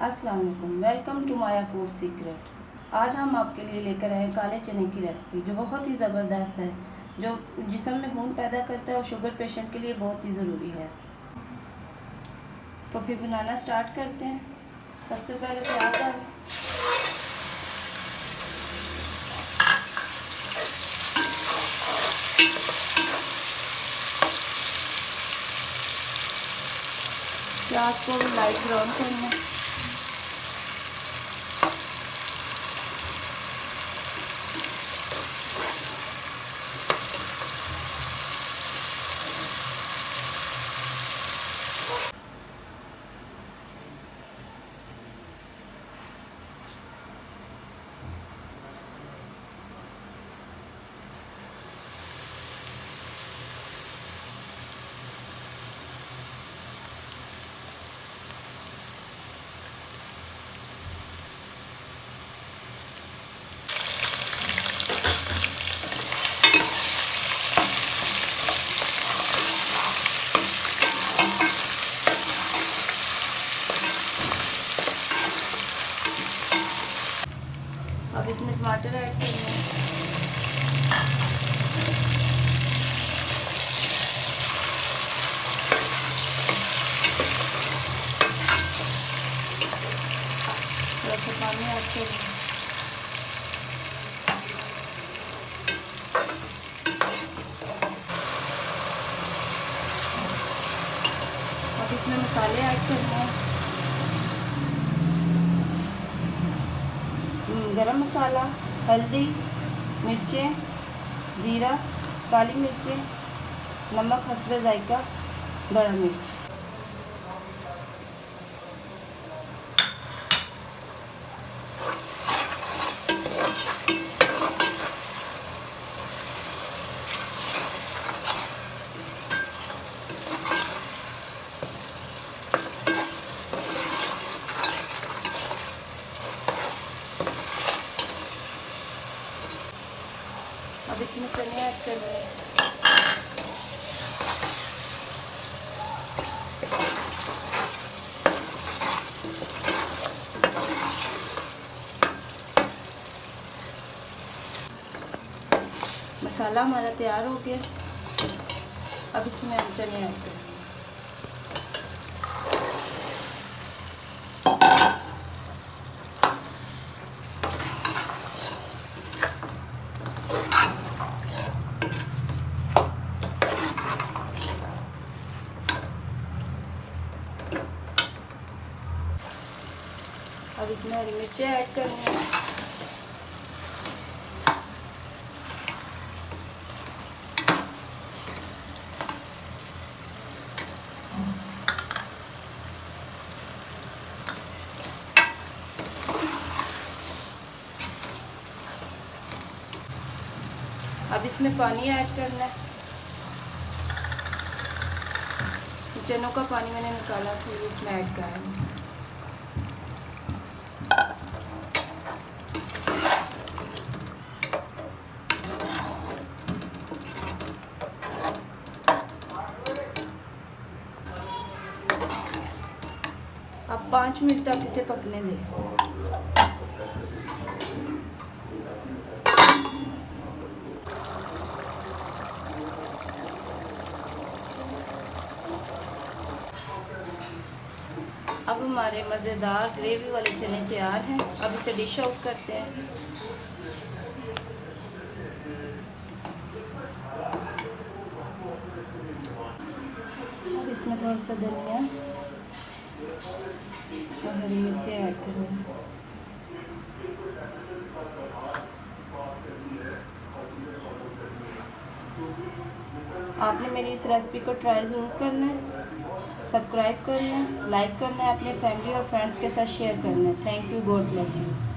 अस्सलाम वालेकुम, welcome to Maya Food Secret. आज हम आपके लिए लेकर आए काले चने की रेसिपी जो बहुत ही ज़बरदस्त है, जो जिस्म में खून पैदा करता है और शुगर पेशेंट के लिए बहुत ही ज़रूरी है। तो फिर बनाना स्टार्ट करते हैं। सबसे पहले प्याज डालें, प्याज को लाइट ब्राउन करना है। अब इसमें टमाटर ऐड करना है। थोड़ा सा पानी ऐड करना है। अब इसमें मसाले ऐड करने हैं। गरम मसाला, हल्दी, मिर्चें, ज़ीरा, काली मिर्चें, नमक हस्बे जायका, गरम मिर्च। अब इसमें चने ऐड करने हैं। मसाला हमारा तैयार हो गया। अब इसमें हम चने ऐड करें। अब इसमें हरी मिर्चें ऐड करनी है। अब इसमें पानी ऐड करना है। चनों का पानी मैंने निकाला फिर इसमें ऐड करना है। अब 5 मिनट तक इसे पकने दें। अब हमारे मज़ेदार ग्रेवी वाले चने तैयार हैं। अब इसे डिश आउट करते हैं। अब इसमें थोड़ा सा धनिया और हरी मिर्चें ऐड करें। आपने मेरी इस रेसिपी को ट्राई ज़रूर करना है, सब्सक्राइब करना है, लाइक करना है, अपने फैमिली और फ्रेंड्स के साथ शेयर करना है। Thank you, God bless you.